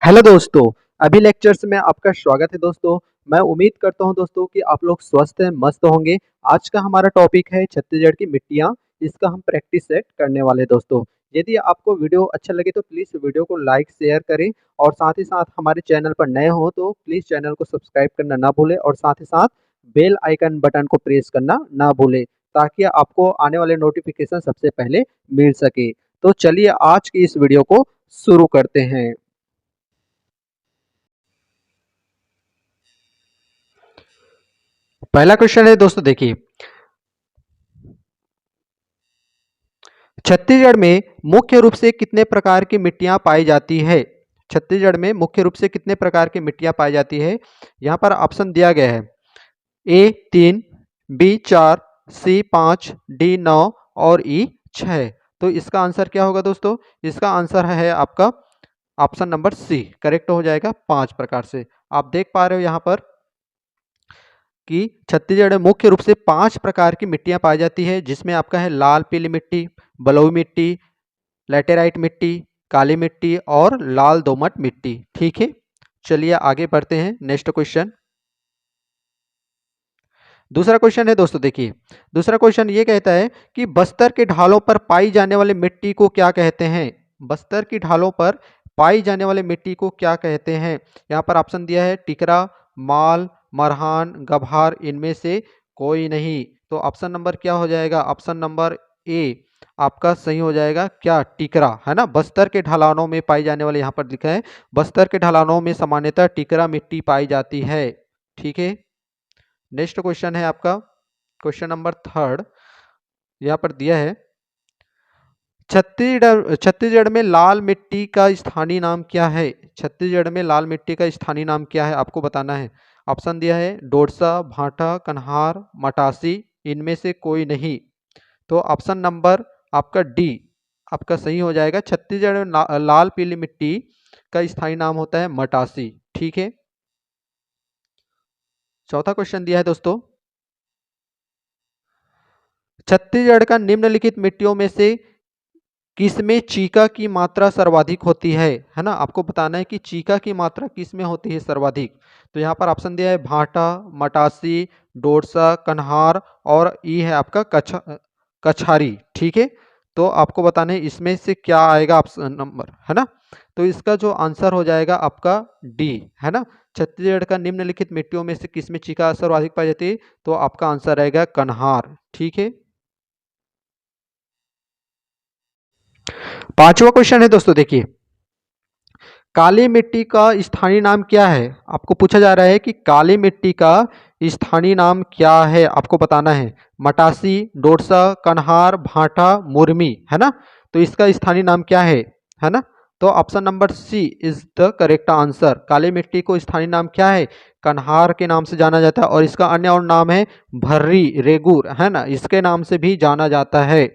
Hello दोस्तों। अभी lectures में आपका स्वागत है दोस्तों। मैं उम्मीद करता हूं दोस्तों कि आप लोग स्वस्थ हैं, मस्त होंगे। आज का हमारा टॉपिक है छत्तीसगढ़ की मिट्टियां। इसका हम प्रैक्टिस सेट करने वाले हैं दोस्तों। यदि आपको वीडियो अच्छा लगे तो प्लीज़ वीडियो को लाइक शेयर करें, और साथ ही साथ हमारे चैनल पर नए हो तो प्लीज़ चैनल को सब्सक्राइब करना ना भूलें, और साथ ही साथ बेल आइकन बटन को प्रेस करना ना भूलें, ताकि आपको आने वाले नोटिफिकेशन सबसे पहले मिल सके। तो चलिए आज की इस वीडियो को शुरू करते हैं। पहला क्वेश्चन है दोस्तों, देखिए, छत्तीसगढ़ में मुख्य रूप से कितने प्रकार की मिट्टियां पाई जाती है। छत्तीसगढ़ में मुख्य रूप से कितने प्रकार की मिट्टियां पाई जाती है। यहाँ पर ऑप्शन दिया गया है: ए 3, बी 4, सी 5, डी 9 और ई 6। तो इसका आंसर क्या होगा दोस्तों? इसका आंसर है आपका ऑप्शन नंबर सी, करेक्ट हो जाएगा 5 प्रकार से। आप देख पा रहे हो यहाँ पर कि छत्तीसगढ़ में मुख्य रूप से 5 प्रकार की मिट्टियां पाई जाती है, जिसमें आपका है लाल पीली मिट्टी, बलुई मिट्टी, लैटेराइट मिट्टी, काली मिट्टी और लाल दोमट मिट्टी। ठीक है, चलिए आगे बढ़ते हैं। नेक्स्ट क्वेश्चन, दूसरा क्वेश्चन है दोस्तों, देखिए, दूसरा क्वेश्चन ये कहता है कि बस्तर के ढालों पर पाई जाने वाली मिट्टी को क्या कहते हैं। बस्तर की ढालों पर पाई जाने वाली मिट्टी को क्या कहते हैं। यहाँ पर ऑप्शन दिया है: टिकरा, माल, मरहान, गभार, इनमें से कोई नहीं। तो ऑप्शन नंबर क्या हो जाएगा? ऑप्शन नंबर ए आपका सही हो जाएगा। क्या? टिकरा, है ना। बस्तर के ढलानों में पाई जाने वाले, यहाँ पर लिखा है बस्तर के ढलानों में सामान्यतः टिकरा मिट्टी पाई जाती है। ठीक है, नेक्स्ट क्वेश्चन है आपका क्वेश्चन नंबर थर्ड। यहाँ पर दिया है छत्तीसगढ़ में लाल मिट्टी का स्थानीय नाम क्या है। छत्तीसगढ़ में लाल मिट्टी का स्थानीय नाम क्या है, आपको बताना है। ऑप्शन दिया है: डोरसा, भाटा, कन्हार, मटासी, इनमें से कोई नहीं। तो ऑप्शन नंबर आपका डी आपका सही हो जाएगा। छत्तीसगढ़ में लाल पीली मिट्टी का स्थानीय नाम होता है मटासी। ठीक है, चौथा क्वेश्चन दिया है दोस्तों: छत्तीसगढ़ का निम्नलिखित मिट्टियों में से किसमें चीका की मात्रा सर्वाधिक होती है ना। आपको बताना है कि चीका की मात्रा किसमें होती है सर्वाधिक। तो यहाँ पर ऑप्शन दिया है: भाटा, मटासी, डोरसा, कन्हार और ई है आपका कछारी। ठीक है, तो आपको बताना है इसमें से क्या आएगा ऑप्शन नंबर, है ना। तो इसका जो आंसर हो जाएगा आपका डी, है ना। छत्तीसगढ़ का निम्नलिखित मिट्टियों में से किसमें चीका सर्वाधिक पाई जाती है, तो आपका आंसर रहेगा कन्हार। ठीक है, पांचवा क्वेश्चन है दोस्तों, देखिए, काली मिट्टी का स्थानीय नाम क्या है। आपको पूछा जा रहा है कि काली मिट्टी का स्थानीय नाम क्या है, आपको बताना है। मटासी, डोरसा, कन्हार, भाटा, मुरमी, है ना। तो इसका स्थानीय नाम क्या है ना। तो option number C is the correct answer. काली मिट्टी को स्थानीय नाम क्या है? कन्हार के नाम से जाना जाता है, और इसका अन्य और नाम है भर्री, रेगुर, है ना। इसके नाम से भी जाना जाता है।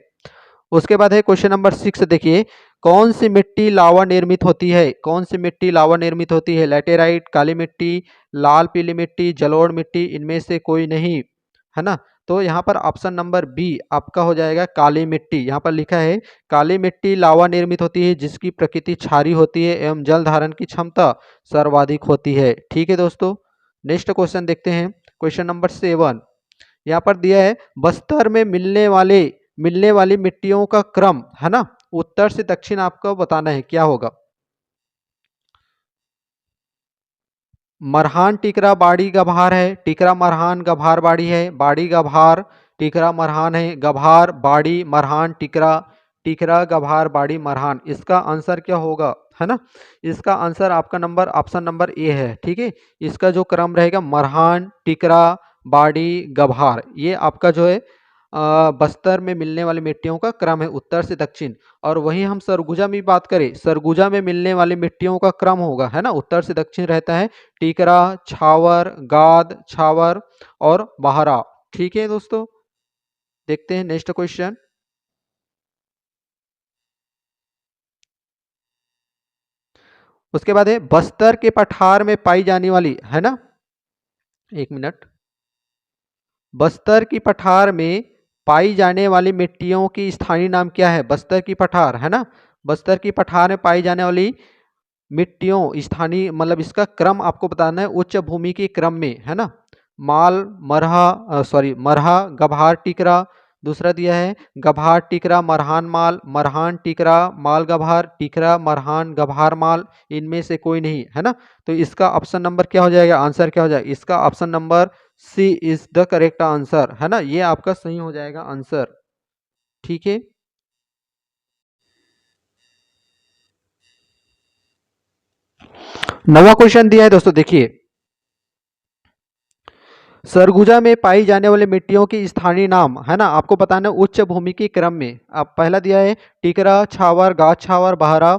उसके बाद है क्वेश्चन नंबर 6, देखिए, कौन सी मिट्टी लावा निर्मित होती है। कौन सी मिट्टी लावा निर्मित होती है? लैटेराइट, काली मिट्टी, लाल पीली मिट्टी, जलोढ़ मिट्टी, इनमें से कोई नहीं, है ना। तो यहाँ पर ऑप्शन नंबर बी आपका हो जाएगा काली मिट्टी। यहाँ पर लिखा है काली मिट्टी लावा निर्मित होती है, जिसकी प्रकृति क्षारी होती है एवं जल धारण की क्षमता सर्वाधिक होती है। ठीक है दोस्तों, नेक्स्ट क्वेश्चन देखते हैं। क्वेश्चन नंबर 7 यहाँ पर दिया है बस्तर में मिलने वाली मिट्टियों का क्रम, है ना। उत्तर से दक्षिण आपको बताना है क्या होगा। मरहान, टिकरा, बाड़ी, गभार है। टिकरा, मरहान, गभार, बाड़ी है। बाड़ी, गभार, टिकरा, मरहान है। गभार, बाड़ी, मरहान, टिकरा, टिकरा, गभार, बाड़ी, मरहान। इसका आंसर क्या होगा, है ना। इसका आंसर आपका नंबर ऑप्शन नंबर ए है। ठीक है, इसका जो क्रम रहेगा मरहान, टिकरा, बाड़ी, गभार, ये आपका जो है बस्तर में मिलने वाली मिट्टियों का क्रम है उत्तर से दक्षिण। और वहीं हम सरगुजा में बात करें, सरगुजा में मिलने वाली मिट्टियों का क्रम होगा, है ना, उत्तर से दक्षिण रहता है टीकरा, छावर, गाद, छावर और बाहरा। ठीक है दोस्तों, देखते हैं नेक्स्ट क्वेश्चन। उसके बाद है बस्तर के पठार में पाई जाने वाली, है ना, एक मिनट, बस्तर की पठार में पाई जाने वाली मिट्टियों की स्थानीय नाम क्या है। बस्तर की पठार, है ना, बस्तर की पठार में पाई जाने वाली मिट्टियों स्थानीय मतलब इसका क्रम आपको बताना है उच्च भूमि के क्रम में, है ना। माल, मरहा, मरहा, गभार, टिकरा। दूसरा दिया है गभार, टिकरा, मरहान, माल, मरहान, टिकरा, माल, गभार, टिकरा, मरहान, गभार, माल, इनमें से कोई नहीं, है ना। तो इसका ऑप्शन नंबर क्या हो जाएगा, आंसर क्या हो जाएगा, इसका option number C is the correct answer, है ना। ये आपका सही हो जाएगा आंसर, ठीक है। नवा क्वेश्चन दिया है दोस्तों, देखिए। सरगुजा में पाई जाने वाली मिट्टियों की स्थानीय नाम, है ना, आपको बताना है उच्च भूमि के क्रम में। अब पहला दिया है टिकरा, छावर, गाछ छावर, बहरा।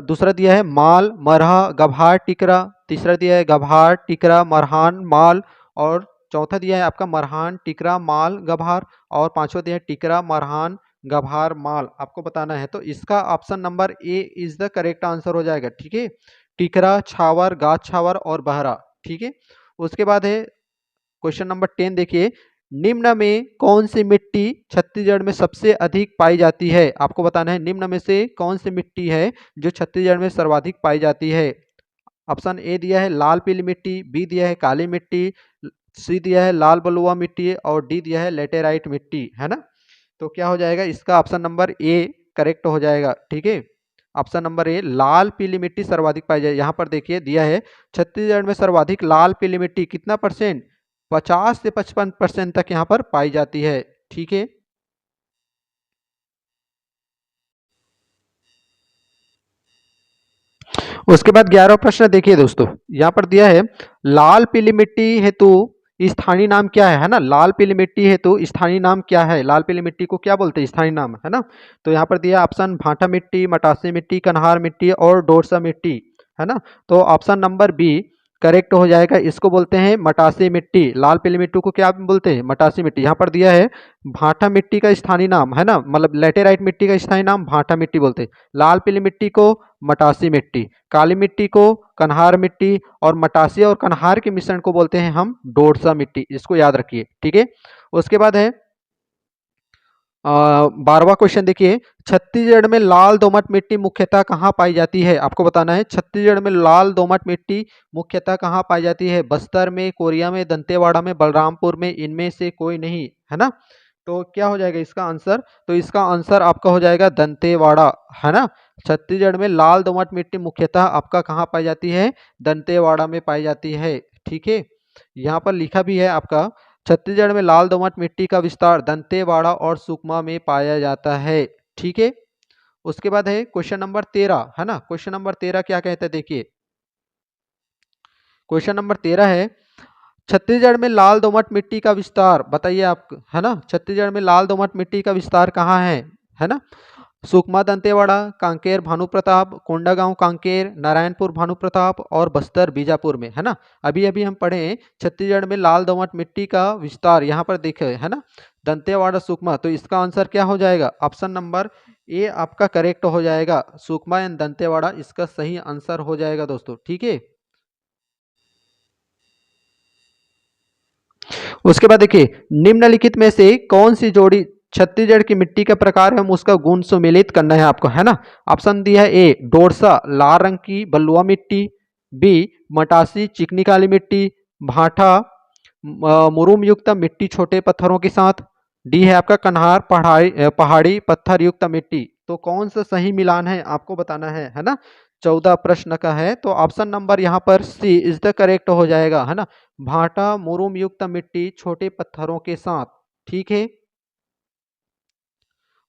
दूसरा दिया है माल, मरहा, गभार, टिकरा। तीसरा दिया है गभार, टिकरा, मरहान, माल। और चौथा दिया है आपका मरहान, टिकरा, माल, गभार। और पांचवा दिया है टिकरा, मरहान, गभार, माल। आपको बताना है, तो इसका option number A is the correct answer हो जाएगा, ठीक है। टिकरा, छावर, गाछ छावर और बहरा, ठीक है। उसके बाद है क्वेश्चन नंबर 10, देखिए। निम्न में कौन सी मिट्टी छत्तीसगढ़ में सबसे अधिक पाई जाती है, आपको बताना है निम्न में से कौन सी मिट्टी है जो छत्तीसगढ़ में सर्वाधिक पाई जाती है। ऑप्शन ए दिया है लाल पीली मिट्टी, बी दिया है काली मिट्टी, सी दिया है लाल बलुआ मिट्टी और डी दिया है लेटेराइट मिट्टी, है ना। तो क्या हो जाएगा, इसका ऑप्शन नंबर ए करेक्ट हो जाएगा, ठीक है। ऑप्शन नंबर ए लाल पीली मिट्टी सर्वाधिक पाई जाए। यहाँ पर देखिए दिया है छत्तीसगढ़ में सर्वाधिक लाल पीली मिट्टी कितना परसेंट, 50 से 55% तक यहाँ पर पाई जाती है, ठीक है। उसके बाद 11वां प्रश्न देखिए दोस्तों, यहाँ पर दिया है लाल पीली मिट्टी हेतु स्थानीय नाम क्या है ना। लाल पीली मिट्टी हेतु स्थानीय नाम क्या है, लाल पीली मिट्टी को क्या बोलते हैं स्थानीय नाम, है ना। तो यहाँ पर दिया ऑप्शन भाटा मिट्टी, मटासी मिट्टी, कन्हार मिट्टी और डोरसा मिट्टी, है ना। तो ऑप्शन नंबर बी करेक्ट हो जाएगा, इसको बोलते हैं मटासी मिट्टी। लाल पीली मिट्टी को क्या बोलते हैं, मटासी मिट्टी। यहाँ पर दिया है भाटा मिट्टी का स्थानीय नाम, है ना, मतलब लेटेराइट मिट्टी का स्थानीय नाम भाटा मिट्टी बोलते हैं। लाल पीली मिट्टी को मटासी मिट्टी, काली मिट्टी को कन्हार मिट्टी और मटासी और कन्हार के मिश्रण को बोलते हैं हम डोरसा मिट्टी, इसको याद रखिए, ठीक है। उसके बाद है 12वां क्वेश्चन देखिए। छत्तीसगढ़ में लाल दोमट मिट्टी मुख्यतः कहाँ पाई जाती है, आपको बताना है छत्तीसगढ़ में लाल दोमट मिट्टी मुख्यतः कहाँ पाई जाती है। बस्तर में, कोरिया में, दंतेवाड़ा में, बलरामपुर में, इनमें से कोई नहीं, है ना। तो क्या हो जाएगा इसका आंसर, तो इसका आंसर आपका हो जाएगा दंतेवाड़ा, है ना। छत्तीसगढ़ में लाल दोमट मिट्टी मुख्यतः आपका कहाँ पाई जाती है, दंतेवाड़ा में पाई जाती है, ठीक है। यहाँ पर लिखा भी है आपका छत्तीसगढ़ में लाल दोमट मिट्टी का विस्तार दंतेवाड़ा और सुकमा में पाया जाता है, ठीक है। उसके बाद है क्वेश्चन नंबर 13, है ना। क्वेश्चन नंबर 13 क्या कहते हैं, देखिए। क्वेश्चन नंबर 13 है छत्तीसगढ़ में लाल दोमट मिट्टी का विस्तार बताइए आप, है ना। छत्तीसगढ़ में लाल दोमट मिट्टी का विस्तार कहाँ है ना। सुकमा दंतेवाड़ा, कांकेर भानु प्रताप, कोंडागांव कांकेर, नारायणपुर भानु प्रताप और बस्तर बीजापुर में, है ना। अभी अभी हम पढ़े छत्तीसगढ़ में लाल दोमट मिट्टी का विस्तार, यहाँ पर देखे, है ना, दंतेवाड़ा सुकमा। तो इसका आंसर क्या हो जाएगा, ऑप्शन नंबर ए आपका करेक्ट हो जाएगा, सुकमा एंड दंतेवाड़ा इसका सही आंसर हो जाएगा दोस्तों, ठीक है। उसके बाद देखिए निम्नलिखित में से कौन सी जोड़ी छत्तीसगढ़ की मिट्टी का प्रकार एवं उसका गुण सुमेलित करना है आपको, है ना। ऑप्शन दिया है ए डोरसा लाल रंग की बलुआ मिट्टी, बी मटासी चिकनी काली मिट्टी, भाटा मुरुम युक्त मिट्टी छोटे पत्थरों के साथ, डी है आपका कन्हार पहाड़ी पत्थर युक्त मिट्टी। तो कौन सा सही मिलान है आपको बताना है ना। 14 प्रश्न का है, तो ऑप्शन नंबर यहाँ पर सी इज द करेक्ट हो जाएगा, है ना। भाटा मुरुम युक्त मिट्टी छोटे पत्थरों के साथ, ठीक है।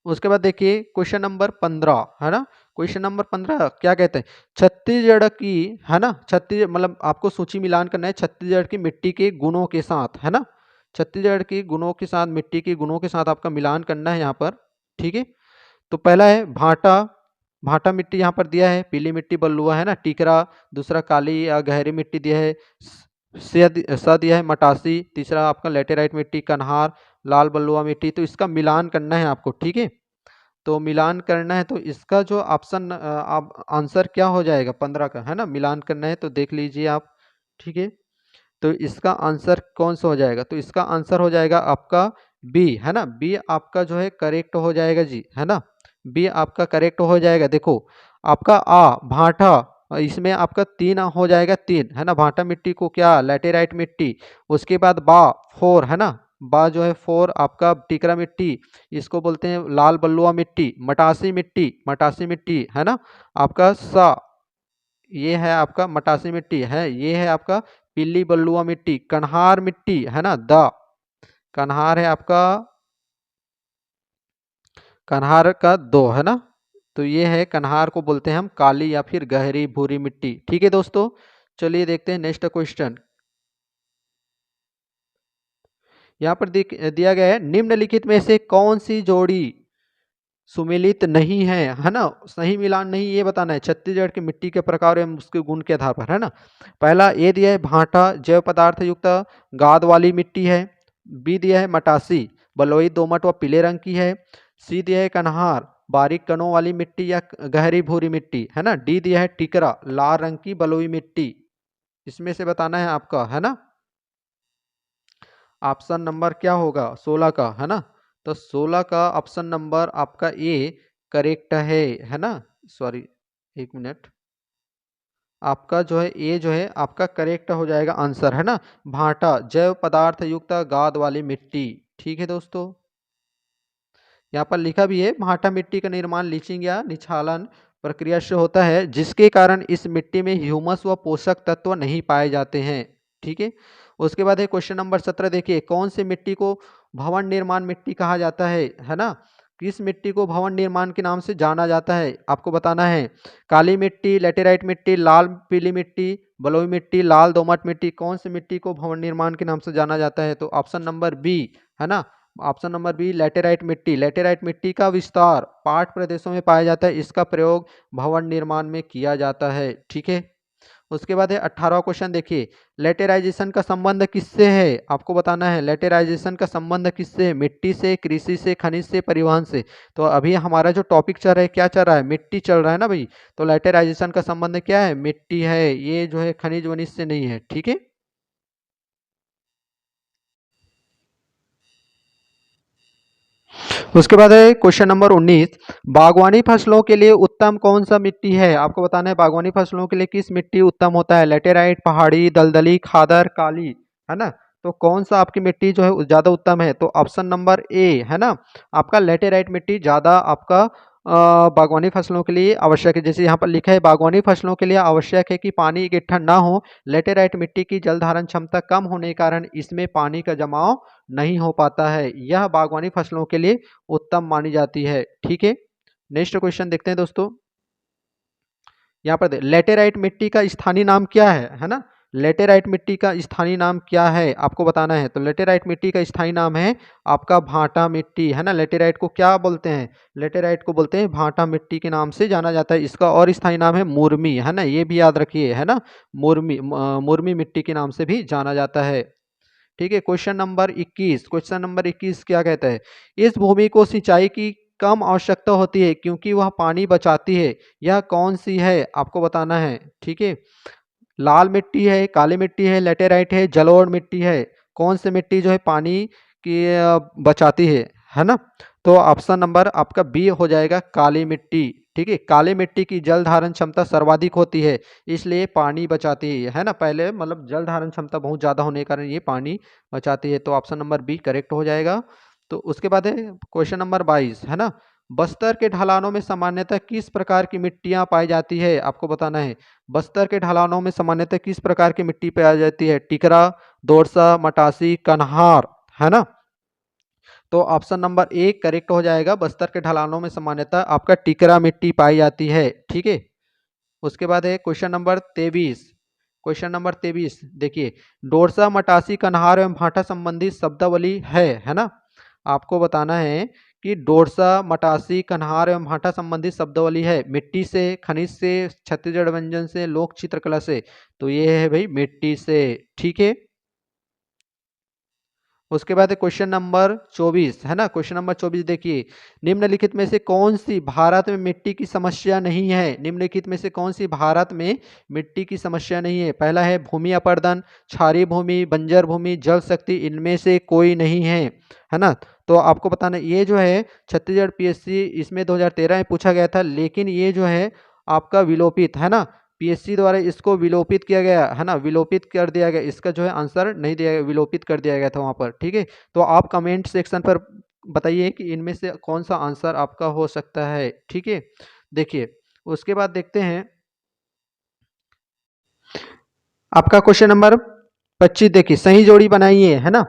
उसके बाद देखिए क्वेश्चन नंबर 15, है ना। क्वेश्चन नंबर 15 क्या कहते हैं, छत्तीसगढ़ की, है ना, छत्तीस मतलब आपको सूची मिलान करना है छत्तीसगढ़ की मिट्टी के गुणों के साथ, है ना। छत्तीसगढ़ की गुणों के साथ, मिट्टी के गुणों के साथ आपका मिलान करना है यहाँ पर, ठीक है। तो पहला है भाटा, भाटा मिट्टी यहाँ पर दिया है, पीली मिट्टी बलुआ, है ना, टीकरा। दूसरा काली या गहरी मिट्टी दिया है, सा दिया है मटासी। तीसरा आपका लेटेराइट मिट्टी, कन्हार, लाल बलुआ मिट्टी। तो इसका मिलान करना है आपको, ठीक है। तो मिलान करना है, तो इसका जो ऑप्शन आप आंसर क्या हो जाएगा 15 का, है ना, मिलान करना है, तो देख लीजिए आप, ठीक है। तो इसका आंसर कौन सा हो जाएगा, तो इसका आंसर हो जाएगा आपका बी, है ना। बी आपका जो है करेक्ट हो जाएगा जी, है ना। बी आपका करेक्ट हो जाएगा। देखो आपका आ भाटा, इसमें आपका 3 हो जाएगा, 3 है ना। भाटा मिट्टी को क्या, लैटेराइट मिट्टी। उसके बाद बा 4 है ना, बा जो है 4 आपका टिकरा मिट्टी, इसको बोलते हैं लाल बलुआ मिट्टी। मटासी मिट्टी, मटासी मिट्टी है ना। आपका सा, ये है आपका मटासी मिट्टी है, ये है आपका पीली बलुआ मिट्टी। कन्हार मिट्टी है ना, द कन्हार है आपका, कन्हार का 2 है ना। तो ये है कन्हार को बोलते हैं हम काली या फिर गहरी भूरी मिट्टी। ठीक है दोस्तों, चलिए देखते हैं नेक्स्ट क्वेश्चन। यहाँ पर दिया गया है, निम्नलिखित में से कौन सी जोड़ी सुमेलित नहीं है ना, सही मिलान नहीं, ये बताना है छत्तीसगढ़ की मिट्टी के प्रकार एवं उसके गुण के आधार पर, है ना। पहला ए दिया है भाटा जैव पदार्थ युक्त गाद वाली मिट्टी है। बी दिया है मटासी बलुई दोमट व पीले रंग की है। सी दिया है कन्हार बारीक कणों वाली मिट्टी या गहरी भूरी मिट्टी, है ना। डी दिया है टिकरा लाल रंग की बलुई मिट्टी। इसमें से बताना है आपका, है ना। ऑप्शन नंबर क्या होगा, 16 का, है ना। तो 16 का ऑप्शन नंबर आपका ए करेक्ट है ना। सॉरी, एक मिनट, आपका जो है ए जो है आपका करेक्ट हो जाएगा आंसर, है ना। भाटा जैव पदार्थ युक्त गाद वाली मिट्टी। ठीक है दोस्तों, यहाँ पर लिखा भी है, भाटा मिट्टी का निर्माण लीचिंग या निछालन प्रक्रिया से होता है, जिसके कारण इस मिट्टी में ह्यूमस व पोषक तत्व नहीं पाए जाते हैं। ठीक है। उसके बाद है क्वेश्चन नंबर 17, देखिए कौन सी मिट्टी को भवन निर्माण मिट्टी कहा जाता है ना। किस मिट्टी को भवन निर्माण के नाम से जाना जाता है, आपको बताना है। काली मिट्टी, लेटेराइट मिट्टी, लाल पीली मिट्टी, बलुई मिट्टी, लाल दोमट मिट्टी, कौन सी मिट्टी को भवन निर्माण के नाम से जाना जाता है। तो ऑप्शन नंबर बी, है ना। ऑप्शन नंबर बी लैटेराइट मिट्टी। लैटेराइट मिट्टी का विस्तार पाठ प्रदेशों में पाया जाता है, इसका प्रयोग भवन निर्माण में किया जाता है। ठीक है। उसके बाद है 18वां क्वेश्चन, देखिए लेटेराइजेशन का संबंध किससे है, आपको बताना है। लेटेराइजेशन का संबंध किससे है, मिट्टी से, कृषि से, खनिज से, परिवहन से। तो अभी हमारा जो टॉपिक चल रहा है, क्या चल रहा है, मिट्टी चल रहा है ना भाई। तो लेटेराइजेशन का संबंध क्या है, मिट्टी है, ये जो है खनिज वनिज से नहीं है। ठीक है। उसके बाद है क्वेश्चन नंबर 19, बागवानी फसलों के लिए उत्तम कौन सा मिट्टी है, आपको बताना है। बागवानी फसलों के लिए किस मिट्टी उत्तम होता है, लेटेराइट, पहाड़ी, दलदली, खादर, काली, है ना। तो कौन सा आपकी मिट्टी जो है ज्यादा उत्तम है, तो ऑप्शन नंबर ए, है ना, आपका लेटेराइट मिट्टी ज्यादा आपका बागवानी फसलों के लिए आवश्यक है। जैसे यहाँ पर लिखा है, बागवानी फसलों के लिए आवश्यक है कि पानी इकट्ठा ना हो। लेटेराइट मिट्टी की जल धारण क्षमता कम होने के कारण इसमें पानी का जमाव नहीं हो पाता है, यह बागवानी फसलों के लिए उत्तम मानी जाती है। ठीक है। नेक्स्ट क्वेश्चन देखते हैं दोस्तों। यहाँ पर लेटेराइट मिट्टी का स्थानीय नाम क्या है ना। लेटेराइट मिट्टी का स्थानीय नाम क्या है, आपको बताना है। तो लेटेराइट मिट्टी का स्थानीय नाम है आपका भाटा मिट्टी, है ना। लेटेराइट को क्या बोलते हैं, लेटेराइट को बोलते हैं भाटा मिट्टी के नाम से जाना जाता है। इसका और स्थानीय नाम है मुरमी, है ना, ये भी याद रखिए, है ना। मुरमी, मुरमी मिट्टी के नाम से भी जाना जाता है। ठीक है। क्वेश्चन नंबर 21, क्वेश्चन नंबर 21 क्या कहता है, इस भूमि को सिंचाई की कम आवश्यकता होती है क्योंकि वह पानी बचाती है, यह कौन सी है, आपको बताना है। ठीक है। लाल मिट्टी है, काली मिट्टी है, लेटेराइट है, जलोढ़ मिट्टी है, कौन सी मिट्टी जो है पानी की बचाती है ना। तो ऑप्शन नंबर आपका बी हो जाएगा, काली मिट्टी। ठीक है। काली मिट्टी की जल धारण क्षमता सर्वाधिक होती है, इसलिए पानी बचाती है ना। पहले मतलब जल धारण क्षमता बहुत ज़्यादा होने के कारण ये पानी बचाती है। तो ऑप्शन नंबर बी करेक्ट हो जाएगा। तो उसके बाद है क्वेश्चन नंबर 22, है ना। बस्तर के ढलानों में सामान्यतः किस प्रकार की मिट्टियां पाई जाती है, आपको बताना है। बस्तर के ढलानों में सामान्यतः किस प्रकार की मिट्टी पाई जाती है, टिकरा, दोरसा, मटासी, कन्हार, है ना। तो ऑप्शन नंबर ए करेक्ट हो जाएगा। बस्तर के ढलानों में सामान्यतः आपका टिकरा मिट्टी पाई जाती है। ठीक है। उसके बाद है क्वेश्चन नंबर 23, क्वेश्चन नंबर 23 देखिए, डोरसा, मटासी, कन्हार एवं भाटा संबंधी शब्दावली है ना। आपको बताना है कि डोरसा, मटासी, कन्हार एवं भाटा संबंधी शब्दावली है, मिट्टी से, खनिज से, छत्तीसगढ़ व्यंजन से, लोक चित्रकला से। तो ये है भाई मिट्टी से। ठीक है। उसके बाद क्वेश्चन नंबर 24, है ना। क्वेश्चन नंबर 24 देखिए, निम्नलिखित में से कौन सी भारत में मिट्टी की समस्या नहीं है, निम्नलिखित में से कौन सी भारत में मिट्टी की समस्या नहीं है। पहला है भूमि अपर्दन, क्षारीय भूमि, बंजर भूमि, जल शक्ति, इनमें से कोई नहीं है ना। तो आपको बताना, ये जो है छत्तीसगढ़ पीएससी इसमें 2013 में पूछा गया था, लेकिन ये जो है आपका विलोपित है ना, पीएससी द्वारा इसको विलोपित किया गया है ना, विलोपित कर दिया गया, इसका जो है आंसर नहीं दिया गया, विलोपित कर दिया गया था वहाँ पर। ठीक है, तो आप कमेंट सेक्शन पर बताइए कि इनमें से कौन सा आंसर आपका हो सकता है। ठीक है, देखिए उसके बाद देखते हैं आपका क्वेश्चन नंबर 25। देखिए सही जोड़ी बनाइए है ना,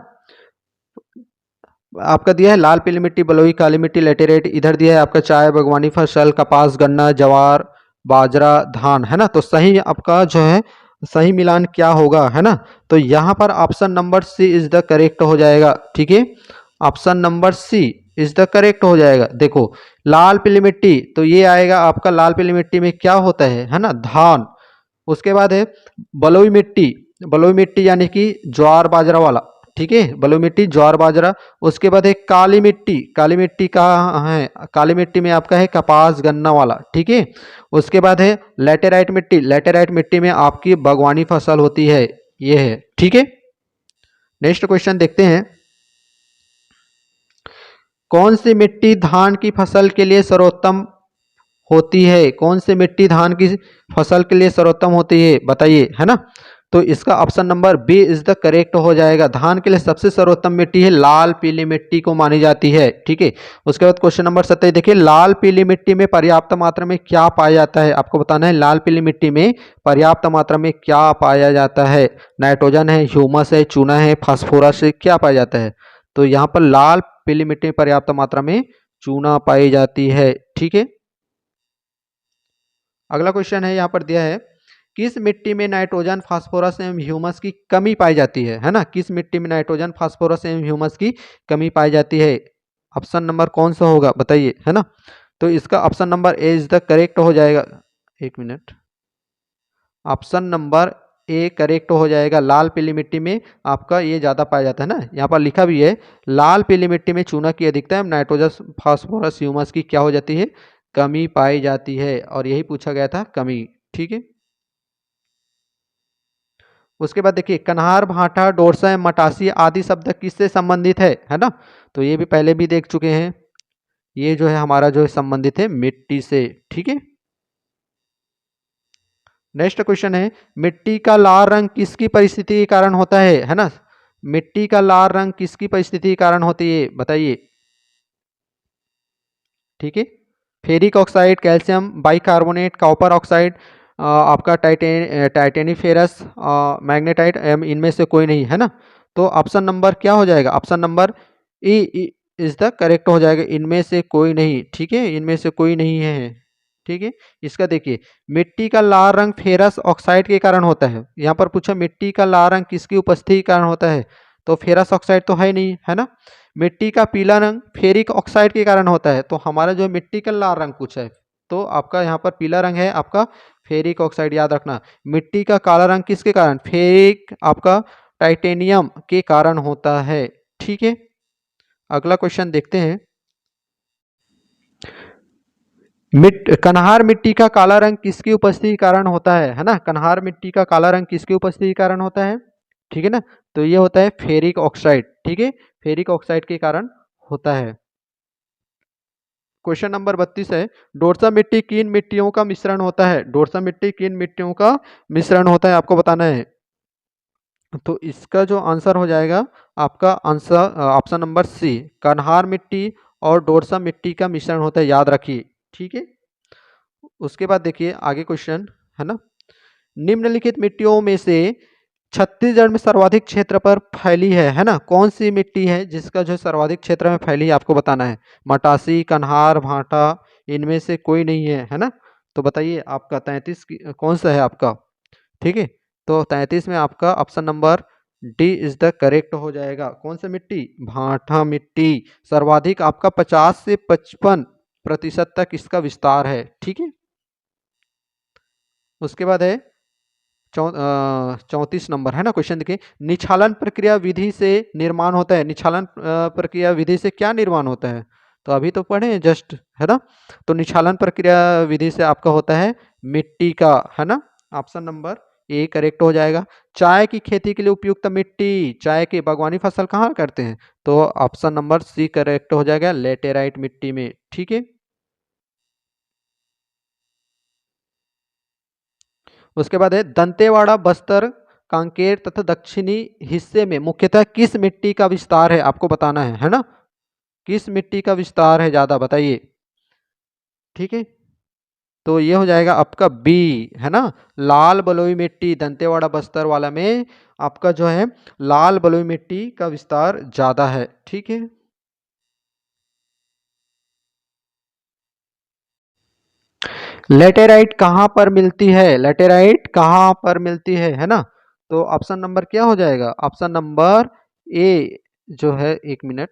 आपका दिया है लाल पीली मिट्टी, बलुई, काली मिट्टी, लेटेराइट, इधर दिया है आपका चाय, बागवानी फसल, कपास, गन्ना, जवार, बाजरा, धान है ना। तो सही आपका जो है सही मिलान क्या होगा है ना, तो यहाँ पर option number C is the correct हो जाएगा। ठीक है, option number C is the correct हो जाएगा। देखो लाल पीली मिट्टी, तो ये आएगा आपका लाल पीली मिट्टी में क्या होता है ना, धान। उसके बाद है बलुई मिट्टी, बलुई मिट्टी यानी कि ज्वार बाजरा वाला। ठीक है, बलुई मिट्टी ज्वार बाजरा। उसके बाद है काली मिट्टी, काली मिट्टी का है, काली मिट्टी में आपका है कपास गन्ना वाला। ठीक है, उसके बाद है लेटेराइट मिट्टी, लेटेराइट मिट्टी में आपकी बागवानी फसल होती है, ये है। ठीक है, नेक्स्ट क्वेश्चन देखते हैं, कौन सी मिट्टी धान की फसल के लिए सर्वोत्तम होती है, कौन सी मिट्टी धान की फसल के लिए सर्वोत्तम होती है बताइए है ना। तो इसका option number B is the correct हो जाएगा। धान के लिए सबसे सर्वोत्तम मिट्टी है लाल पीली मिट्टी को मानी जाती है। ठीक है, उसके बाद क्वेश्चन नंबर 27 देखिए, लाल पीली मिट्टी में पर्याप्त मात्रा में क्या पाया जाता है, आपको बताना है लाल पीली मिट्टी में पर्याप्त मात्रा में क्या पाया जाता है। नाइट्रोजन है, ह्यूमस है, चूना है, फास्फोरस है, क्या पाया जाता है। तो यहाँ पर लाल पीली मिट्टी में पर्याप्त मात्रा में चूना पाई जाती है। ठीक है, अगला क्वेश्चन है यहाँ पर दिया है, किस मिट्टी में नाइट्रोजन फास्फोरस एवं ह्यूमस की कमी पाई जाती है ना, किस मिट्टी में नाइट्रोजन फास्फोरस एवं ह्यूमस की कमी पाई जाती है। ऑप्शन नंबर कौन सा होगा बताइए है ना। तो इसका option number A is the correct हो जाएगा। एक minute, option number A correct हो जाएगा। लाल पीली मिट्टी में आपका ये ज़्यादा पाया जाता है ना, यहाँ पर लिखा भी है लाल पीली मिट्टी में चूना की अधिकता है, नाइट्रोजन फास्फोरस ह्यूमस की क्या हो जाती है, कमी पाई जाती है, और यही पूछा गया था कमी। ठीक है, उसके बाद देखिए कन्हार, भाटा, डोरसा, मटासी आदि शब्द किससे संबंधित है ना। तो ये भी पहले भी देख चुके हैं, ये जो है हमारा जो है संबंधित है मिट्टी से। ठीक है, नेक्स्ट क्वेश्चन है, मिट्टी का लाल रंग किसकी परिस्थिति के कारण होता है ना। मिट्टी का लाल रंग किसकी परिस्थिति के कारण होती है बताइए। ठीक है, ferric oxide, calcium bicarbonate, copper oxide, आपका टाइटेनीफेरस, मैग्नेटाइट, इनमें से कोई नहीं है ना। तो ऑप्शन नंबर क्या हो जाएगा, option number E is the correct हो जाएगा, इनमें से कोई नहीं। ठीक है, इनमें से कोई नहीं है। ठीक है, इसका देखिए मिट्टी का लाल रंग फेरस ऑक्साइड के कारण होता है, यहाँ पर पूछा मिट्टी का लाल रंग किसकी उपस्थिति के कारण होता है, तो फेरस ऑक्साइड तो है नहीं है ना। मिट्टी का पीला रंग फेरिक ऑक्साइड के कारण होता है, तो हमारा जो मिट्टी का लाल रंग पूछा है, तो आपका यहाँ पर पीला रंग है आपका फेरिक ऑक्साइड, याद रखना। मिट्टी का काला रंग किसके कारण, फेरिक आपका टाइटेनियम के कारण होता है। ठीक है, अगला क्वेश्चन देखते हैं, कन्हार मिट्टी का काला रंग किसकी उपस्थिति के कारण होता है ना। कन्हार मिट्टी का काला रंग किसकी उपस्थिति के कारण होता है, ठीक है ना। तो ये होता है फेरिक ऑक्साइड। ठीक है, फेरिक ऑक्साइड के कारण होता है। क्वेश्चन नंबर 32 है, डोरसा मिट्टी किन मिट्टियों का मिश्रण होता है, डोरसा मिट्टी किन मिट्टियों का मिश्रण होता है आपको बताना है। तो इसका जो आंसर हो जाएगा आपका आंसर ऑप्शन नंबर सी, कन्हार मिट्टी और डोरसा मिट्टी का मिश्रण होता है, याद रखिए। ठीक है, उसके बाद देखिए आगे क्वेश्चन है ना, निम्नलिखित मिट्टियों में से छत्तीसगढ़ में सर्वाधिक क्षेत्र पर फैली है ना, कौन सी मिट्टी है जिसका जो सर्वाधिक क्षेत्र में फैली है आपको बताना है। मटासी, कन्हार, भाटा, इनमें से कोई नहीं है ना। तो बताइए आपका 33 कौन सा है आपका। ठीक है, तो 33 में आपका option number D is the correct हो जाएगा। कौन सा मिट्टी, भाटा मिट्टी, सर्वाधिक आपका 50 से 55% तक इसका विस्तार है। ठीक है, उसके बाद है 34 नंबर है ना क्वेश्चन देखिए, निछालन प्रक्रिया विधि से निर्माण होता है, निछालन प्रक्रिया विधि से क्या निर्माण होता है, तो अभी तो पढ़े जस्ट है ना। तो निछालन प्रक्रिया विधि से आपका होता है मिट्टी का है ना, ऑप्शन नंबर ए करेक्ट हो जाएगा। चाय की खेती के लिए उपयुक्त मिट्टी, चाय की बागवानी फसल कहाँ करते हैं, तो ऑप्शन नंबर सी करेक्ट हो जाएगा, लेटेराइट मिट्टी में। ठीक है, उसके बाद है दंतेवाड़ा, बस्तर, कांकेर तथा दक्षिणी हिस्से में मुख्यतः किस मिट्टी का विस्तार है, आपको बताना है ना। किस मिट्टी का विस्तार है ज्यादा, बताइए। ठीक है, तो ये हो जाएगा आपका बी, है ना। लाल बलुई मिट्टी, दंतेवाड़ा बस्तर वाला में आपका जो है लाल बलुई मिट्टी का विस्तार ज्यादा है। ठीक है, लेटेराइट कहाँ पर मिलती है, लेटेराइट कहाँ पर मिलती है ना। तो ऑप्शन नंबर क्या हो जाएगा, ऑप्शन नंबर ए जो है, एक minute,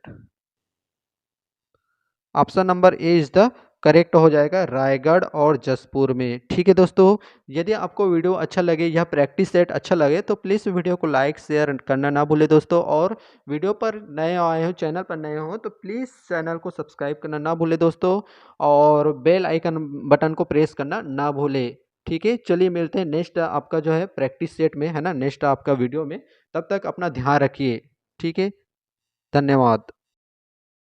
option number A is the correct हो जाएगा, रायगढ़ और जसपुर में। ठीक है दोस्तों, यदि आपको वीडियो अच्छा लगे, यह प्रैक्टिस सेट अच्छा लगे, तो प्लीज़ वीडियो को लाइक शेयर करना ना भूले दोस्तों। और वीडियो पर नए आए हो, चैनल पर नए हो, तो प्लीज़ चैनल को सब्सक्राइब करना ना भूले दोस्तों, और बेल आइकन बटन को प्रेस करना ना भूले। ठीक है, चलिए मिलते हैं नेक्स्ट आपका जो है प्रैक्टिस सेट में, है ना, नेक्स्ट आपका वीडियो में। तब तक अपना ध्यान रखिए। ठीक है, धन्यवाद।